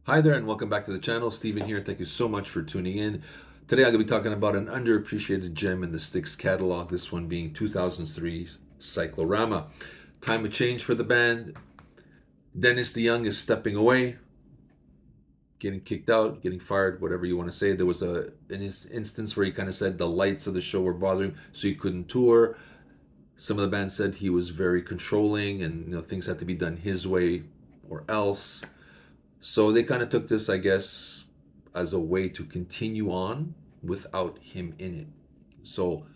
Hi there, and welcome back to the channel. Steven here. Thank you so much for tuning in. Today I'm going to be talking about an underappreciated gem in the Styx catalog, this one being 2003's Cyclorama. Time of change for the band. Dennis DeYoung is stepping away, getting kicked out, getting fired, whatever you want to say. There was an instance where he kind of said the lights of the show were bothering him, so he couldn't tour. Some of the band said he was very controlling and things had to be done his way or else. So they kind of took this, I guess, as a way to continue on without him in it. So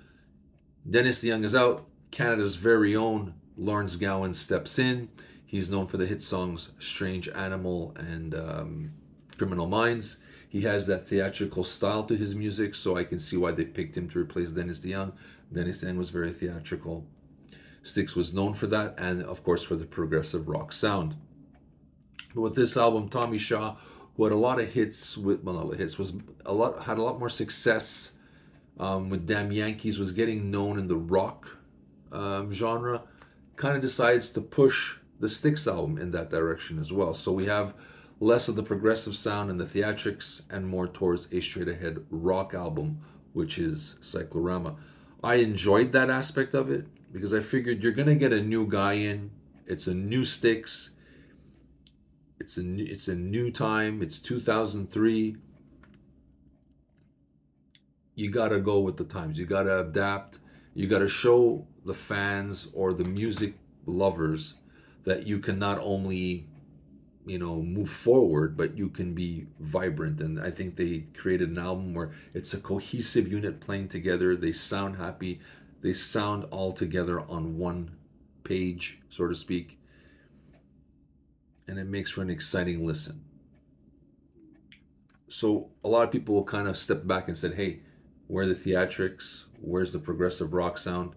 Dennis DeYoung is out. Canada's very own Lawrence Gowan steps in. He's known for the hit songs Strange Animal and Criminal Minds. He has that theatrical style to his music, so I can see why they picked him to replace Dennis DeYoung. Dennis DeYoung was very theatrical. Styx was known for that, and of course for the progressive rock sound. But with this album, Tommy Shaw, who had a lot of hits with, well, not a lot of hits, had a lot more success with Damn Yankees, was getting known in the rock genre, kind of decides to push the Styx album in that direction as well. So we have less of the progressive sound and the theatrics and more towards a straight ahead rock album, which is Cyclorama. I enjoyed that aspect of it because I figured you're gonna get a new guy in. It's a new Styx. It's a new time. It's 2003. You gotta go with the times. You gotta adapt. You gotta show the fans or the music lovers that you can not only move forward, but you can be vibrant. And I think they created an album where it's a cohesive unit playing together. They sound happy. They sound all together on one page, so to speak. And it makes for an exciting listen. So a lot of people will kind of step back and said, hey, where are the theatrics? Where's the progressive rock sound?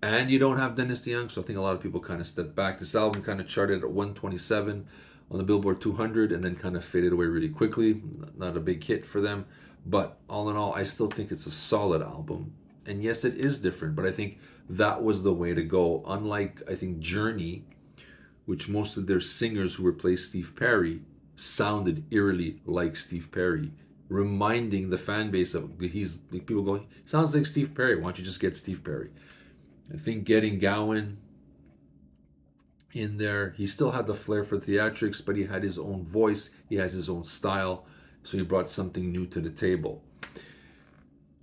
And you don't have Dennis DeYoung, so I think a lot of people kind of stepped back. This album kind of charted at 127 on the Billboard 200 and then kind of faded away really quickly. Not a big hit for them. But all in all, I still think it's a solid album. And yes, it is different, but I think that was the way to go. Unlike, I think, Journey, which most of their singers who replaced Steve Perry sounded eerily like Steve Perry, reminding the fan base of people going, sounds like Steve Perry. Why don't you just get Steve Perry? I think getting Gowan in there, he still had the flair for theatrics, but he had his own voice. He has his own style, so he brought something new to the table.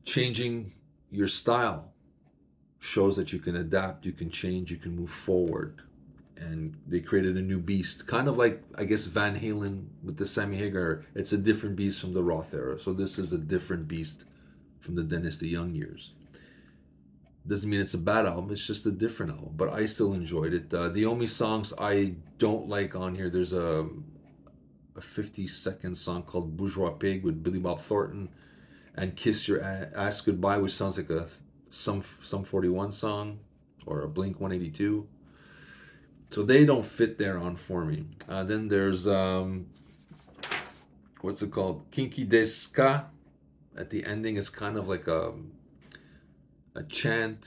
Changing your style shows that you can adapt, you can change, you can move forward. And they created a new beast, kind of like, I guess, Van Halen with the Sammy Hagar. It's a different beast from the Roth era. So this is a different beast from the Dennis DeYoung years. Doesn't mean it's a bad album. It's just a different album. But I still enjoyed it. The only songs I don't like on here, there's a 50-second song called Bourgeois Pig with Billy Bob Thornton and Kiss Your Ass Goodbye, which sounds like a Sum 41 song or a Blink 182. So they don't fit there on for me. Then there's what's it called? Kinky Deska. At the ending, it's kind of like a chant,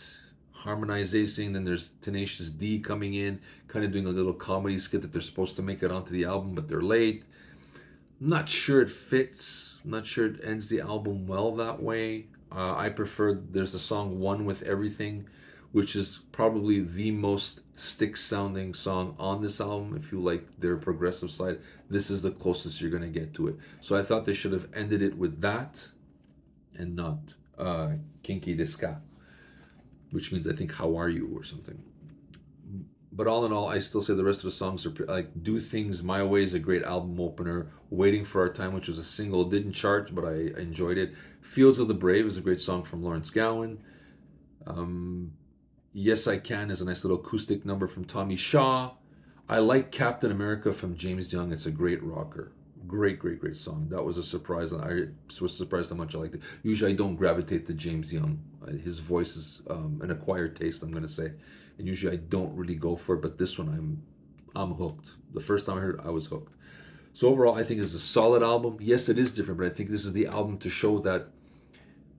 harmonizing. Then there's Tenacious D coming in, kind of doing a little comedy skit that they're supposed to make it onto the album, but they're late. I'm not sure it fits. I'm not sure it ends the album well that way. I prefer, there's a song One With Everything, which is probably the most Styx sounding song on this album. If you like their progressive side, this is the closest you're going to get to it. So I thought they should have ended it with that and not Kinky Deska, which means I think How Are You or something. But all in all, I still say the rest of the songs are like Do Things My Way is a great album opener. Waiting for Our Time, which was a single, didn't chart, but I enjoyed it. Fields of the Brave is a great song from Lawrence Gowan. Yes I Can is a nice little acoustic number from Tommy Shaw. I like Captain America from James Young. It's a great rocker. Great song. That was a surprise. I was surprised how much I liked it. Usually I don't gravitate to James Young. His voice is an acquired taste, I'm going to say. And usually I don't really go for it, but this one I'm hooked. The first time I heard it, I was hooked. So overall, I think it's a solid album. Yes, it is different, but I think this is the album to show that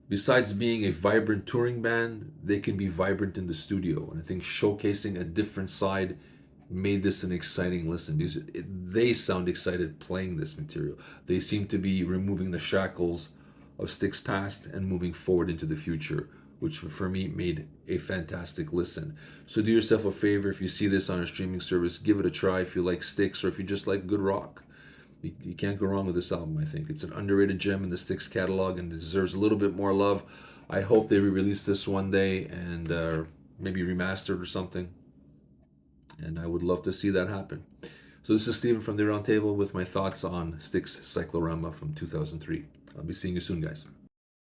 besides being a vibrant touring band, they can be vibrant in the studio. And I think showcasing a different side made this an exciting listen. They sound excited playing this material. They seem to be removing the shackles of Styx past and moving forward into the future, which for me made a fantastic listen. So do yourself a favor, if you see this on a streaming service, give it a try if you like Styx or if you just like good rock. You can't go wrong with this album, I think. It's an underrated gem in the Styx catalog and deserves a little bit more love. I hope they re-release this one day and maybe remastered or something. And I would love to see that happen. So this is Steven from the Roundtable with my thoughts on Styx Cyclorama from 2003. I'll be seeing you soon, guys.